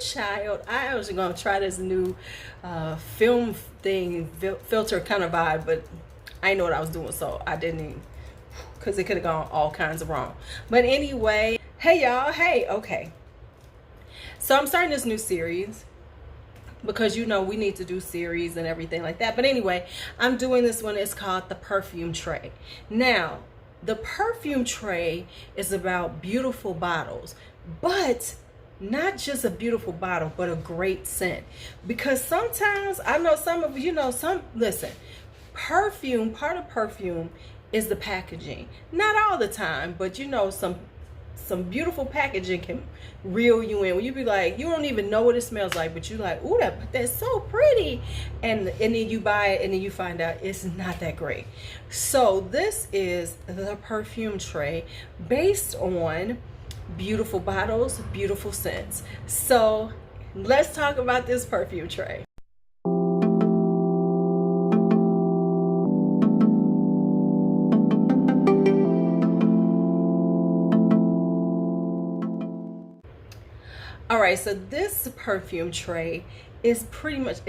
child, I was gonna try this new film thing, filter kind of vibe, but I didn't know what I was doing, so I didn't even, because it could have gone all kinds of wrong. But anyway, hey y'all, hey, okay. So I'm starting this new series because you know we need to do series and everything like that. But anyway, I'm doing this one. It's called the Perfume Tray. Now, the Perfume Tray is about beautiful bottles, but not just a beautiful bottle, but a great scent. Because sometimes, I know some of you know, listen, perfume, part of perfume is the packaging. Not all the time, but you know, some beautiful packaging can reel you in. When you be like, you don't even know what it smells like, but you like, ooh, that's so pretty, and then you buy it and then you find out it's not that great. So this is the Perfume Tray based on beautiful bottles, beautiful scents. So let's talk about this Perfume Tray. All right, so this Perfume Tray is pretty much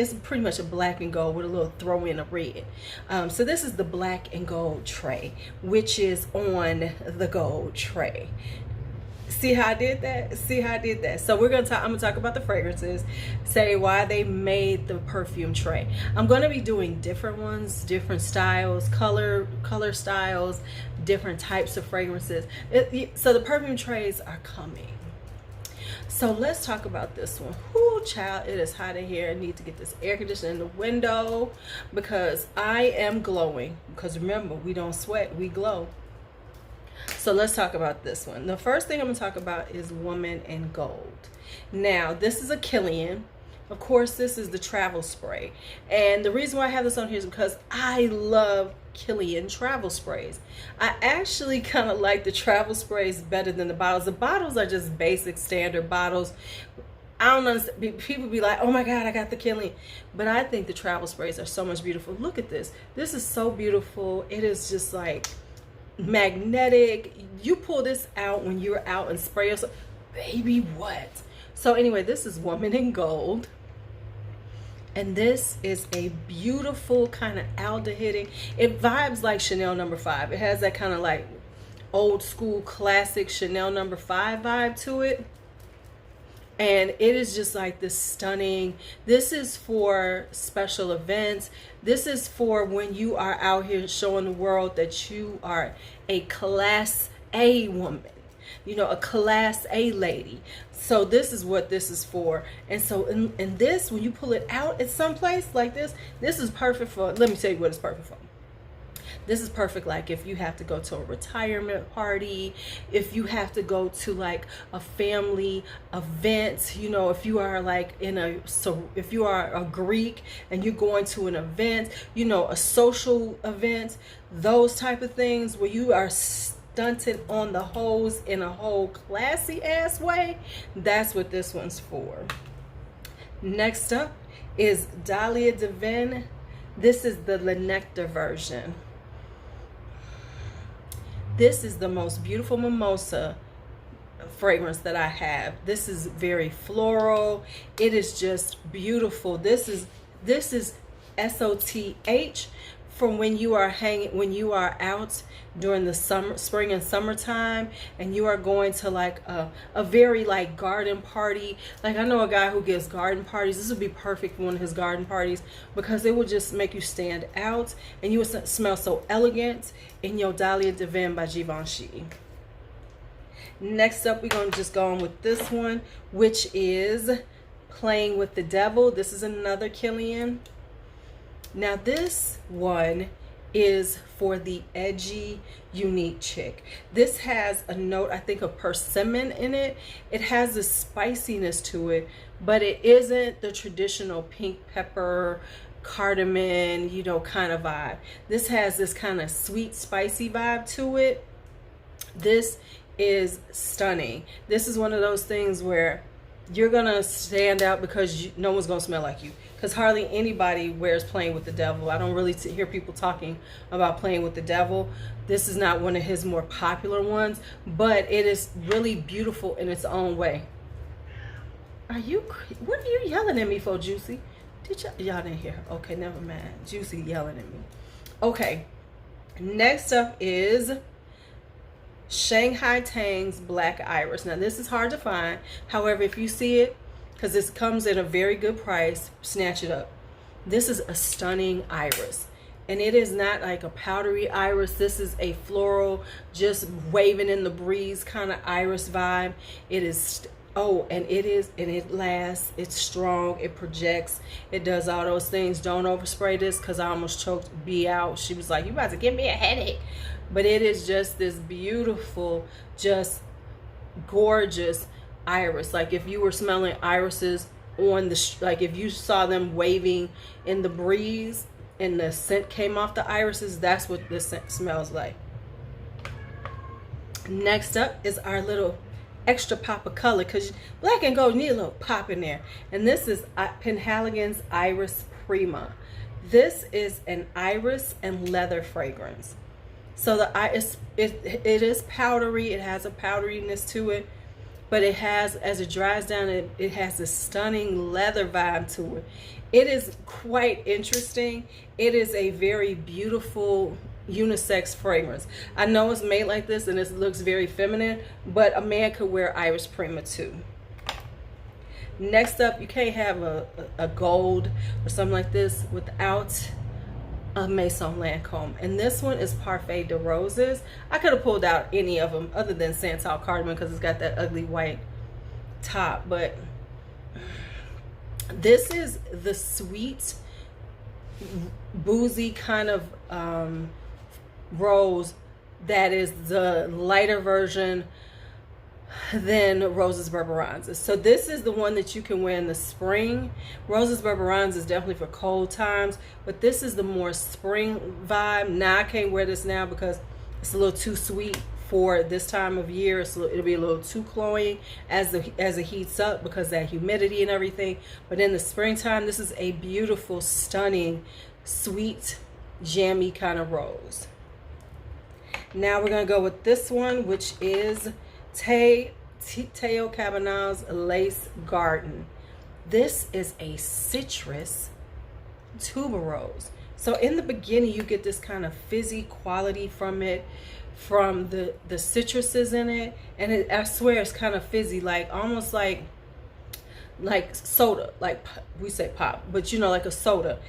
a black and gold with a little throw in of red. So this is the black and gold tray, which is on the gold tray. See how I did that? See how I did that? So I'm gonna talk about the fragrances, say why they made the Perfume Tray. I'm gonna be doing different ones, different styles, color styles, different types of fragrances. So the Perfume Trays are coming. So let's talk about this one. Whoo, child, it is hot in here. I need to get this air conditioner in the window because I am glowing. Because remember, we don't sweat, we glow. So let's talk about this one. The first thing I'm going to talk about is Woman in Gold. Now, this is a Killian. Of course, this is the travel spray. And the reason why I have this on here is because I love Killian travel sprays. I actually kind of like the travel sprays better than the bottles. The bottles are just basic standard bottles. I don't understand. People be like, oh my God, I got the Killian. But I think the travel sprays are so much beautiful. Look at this. This is so beautiful. It is just like magnetic. You pull this out when you're out and spray yourself. Baby, what? So anyway, this is Woman in Gold. And this is a beautiful kind of aldehyde. It vibes like Chanel No. 5. It has that kind of like old school classic Chanel No. 5 vibe to it. And it is just like this stunning. This is for special events. This is for when you are out here showing the world that you are a class A woman. You know, a class A lady. So this is what this is for. And so in this, when you pull it out at some place like this is perfect for, let me tell you what it's perfect for. This is perfect like if you have to go to a retirement party, if you have to go to like a family event, you know, if you are like if you are a Greek and you're going to an event, you know, a social event, those type of things where you are stunted on the hose in a whole classy ass way, that's what this one's for. Next up is Dahlia Divine. This is the Le Nectar version. This is the most beautiful mimosa fragrance that I have. This is very floral. It is just beautiful. This is SOTH from when you are out during the spring and summertime, and you are going to like a very like garden party. Like I know a guy who gives garden parties. This would be perfect for one of his garden parties because it would just make you stand out and you would smell so elegant in your Dahlia Divine by Givenchy. Next up, we're going to just go on with this one, which is Playing with the Devil. This is another Killian. Now this one is for the edgy, unique chick. This has a note, I think, of persimmon in it. It has this spiciness to it, but it isn't the traditional pink pepper, cardamom, you know, kind of vibe. This has this kind of sweet, spicy vibe to it. This is stunning. This is one of those things where you're gonna stand out because no one's gonna smell like you, because hardly anybody wears Playing with the Devil. I don't really hear people talking about Playing with the Devil. This is not one of his more popular ones, but it is really beautiful in its own way. What are you yelling at me for, Juicy? Y'all didn't hear? Okay, never mind. Juicy yelling at me. Okay, next up is Shanghai Tang's Black Iris. Now this is hard to find. However, if you see it, because this comes at a very good price, snatch it up. This is a stunning iris. And it is not like a powdery iris. This is a floral, just waving in the breeze kind of iris vibe. It is, and it lasts, it's strong, it projects, it does all those things. Don't overspray this, because I almost choked B out. She was like, you about to give me a headache. But it is just this beautiful, just gorgeous iris. Like if you were smelling irises on the, like if you saw them waving in the breeze and the scent came off the irises, that's what this scent smells like. Next up is our little extra pop of color, because black and gold need a little pop in there. And this is Penhaligon's Iris Prima. This is an iris and leather fragrance. So the iris, it is powdery. It has a powderiness to it, but it has, as it dries down, it has a stunning leather vibe to it. It is quite interesting. It is a very beautiful unisex fragrance. I know it's made like this and it looks very feminine, but a man could wear Iris Prima too. Next up, you can't have a gold or something like this without a Maison Lancôme, and this one is Parfait de Roses. I could have pulled out any of them other than Santal Cardamom, because it's got that ugly white top, but this is the sweet, boozy kind of rose that is the lighter version than Roses Berberanza. So this is the one that you can wear in the spring. Roses Berberanza is definitely for cold times, but this is the more spring vibe. Now I can't wear this now because it's a little too sweet for this time of year. It'll be a little too cloying as it heats up because of that humidity and everything. But in the springtime, this is a beautiful, stunning, sweet, jammy kind of rose. Now we're gonna go with this one, which is Théo Cabinet's Lace Garden. This is a citrus tuberose. So in the beginning, you get this kind of fizzy quality from it, from the citruses in it, and I swear it's kind of fizzy, like almost like soda, like we say pop, but you know, like a soda,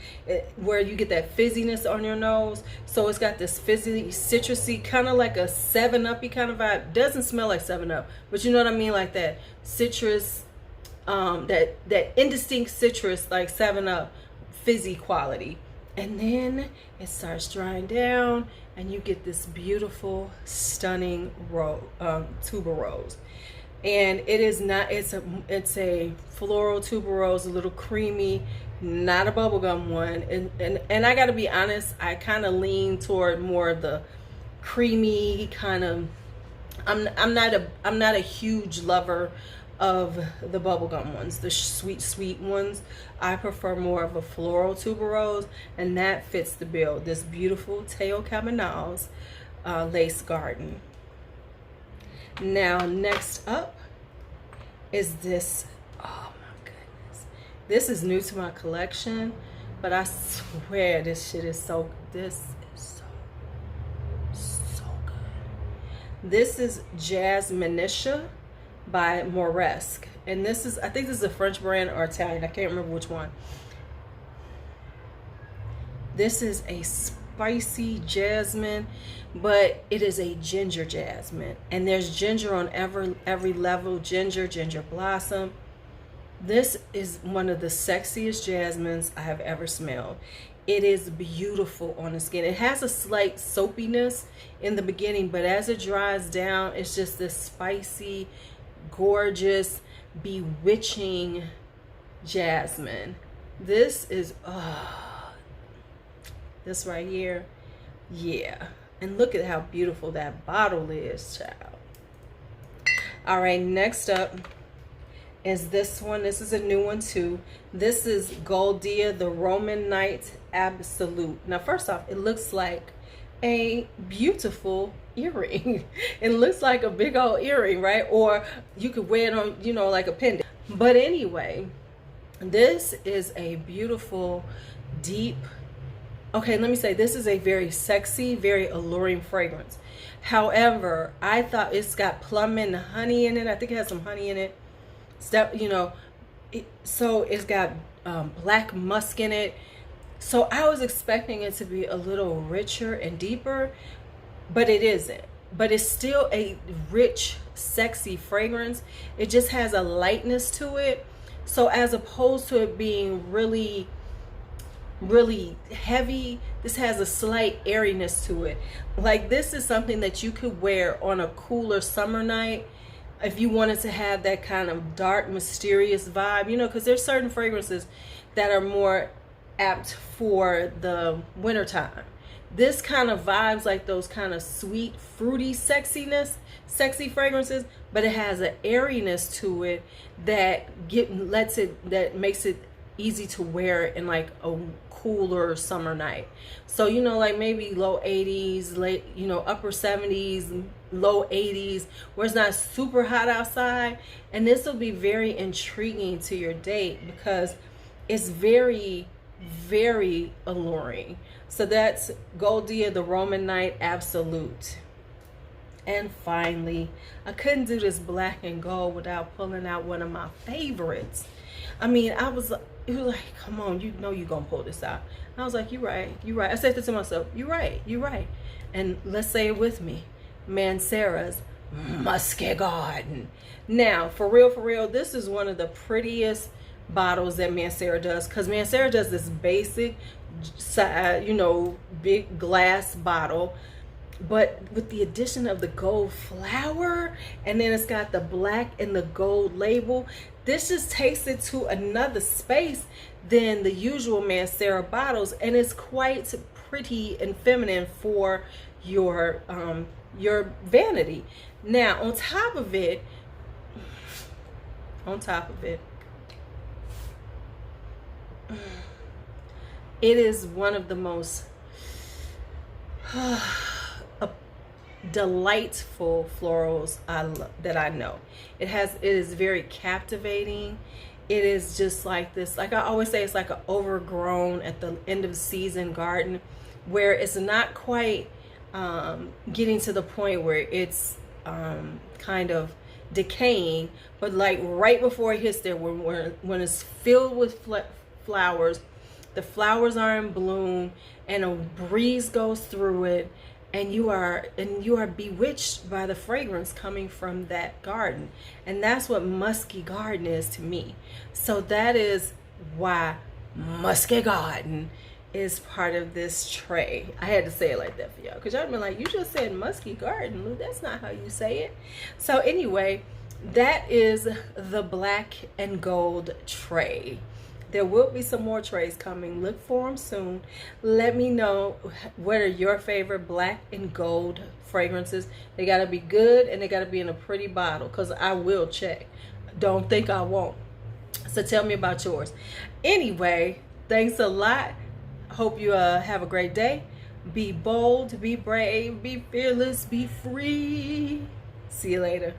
where you get that fizziness on your nose. So it's got this fizzy, citrusy, kind of like a 7-Up-y kind of vibe. Doesn't smell like 7-Up, but you know what I mean, like that citrus, that indistinct citrus, like 7-Up, fizzy quality. And then it starts drying down, and you get this beautiful, stunning tuberose. And it is not, it's a floral tuberose, a little creamy, not a bubblegum one. And I gotta be honest, I kind of lean toward more of the creamy kind of, I'm not a huge lover of the bubblegum ones, the sweet ones. I prefer more of a floral tuberose, and that fits the bill. This beautiful Théo Cabinet's Lace Garden. Now next up is this, oh my goodness, this is new to my collection, but I swear this is so good. This is Jasminisha by Moresque, and this is, I think this is a French brand or Italian, I can't remember which one. This is a spicy jasmine, but it is a ginger jasmine, and there's ginger on every level. Ginger blossom. This is one of the sexiest jasmines I have ever smelled. It is beautiful on the skin. It has a slight soapiness in the beginning, but as it dries down, it's just this spicy, gorgeous, bewitching jasmine. This is this right here, yeah. And look at how beautiful that bottle is, child. All right, next up is this one. This is a new one too. This is Goldia, the Roman Night Absolute. Now, first off, it looks like a beautiful earring. It looks like a big old earring, right? Or you could wear it on, you know, like a pendant. But anyway, this is a beautiful, deep, okay, let me say, this is a very sexy, very alluring fragrance. However, I thought it's got plum and honey in it. I think it has some honey in it. So it's got black musk in it. So I was expecting it to be a little richer and deeper, but it isn't. But it's still a rich, sexy fragrance. It just has a lightness to it. So as opposed to it being really, really heavy, this has a slight airiness to it. Like, this is something that you could wear on a cooler summer night if you wanted to have that kind of dark, mysterious vibe, because there's certain fragrances that are more apt for the wintertime. This kind of vibes like those kind of sweet, fruity sexy fragrances, but it has an airiness to it that makes it easy to wear in like a cooler summer night. So like maybe low 80s, late upper 70s, low 80s, where it's not super hot outside. And this will be very intriguing to your date because it's very, very alluring. So that's Goldia, the Roman Night Absolute. And finally, I couldn't do this black and gold without pulling out one of my favorites. I mean, it was like, come on, you're gonna pull this out. And I was like, you're right. I said this to myself, you're right. And let's say it with me, Mancera's Musky Garden. Now, for real, this is one of the prettiest bottles that Mancera does, because Mancera does this basic big glass bottle, but with the addition of the gold flower, and then it's got the black and the gold label, this just takes it to another space than the usual Mancera bottles, and it's quite pretty and feminine for your vanity. Now, on top of it, it is one of the most delightful florals that I know. It is very captivating. It is just like this, like I always say, it's like an overgrown at the end of the season garden, where it's not quite getting to the point where it's kind of decaying, but like right before it hits there, when it's filled with flowers, the flowers are in bloom, and a breeze goes through it, and you are bewitched by the fragrance coming from that garden. And that's what Musky Garden is to me. So that is why Musky Garden is part of this tray. I had to say it like that for y'all, because y'all been like, you just said Musky Garden, Lou. That's not how you say it. So anyway, that is the black and gold tray. There will be some more trays coming. Look for them soon. Let me know what are your favorite black and gold fragrances. They got to be good, and they got to be in a pretty bottle, because I will check. Don't think I won't. So tell me about yours. Anyway, thanks a lot. Hope you have a great day. Be bold, be brave, be fearless, be free. See you later.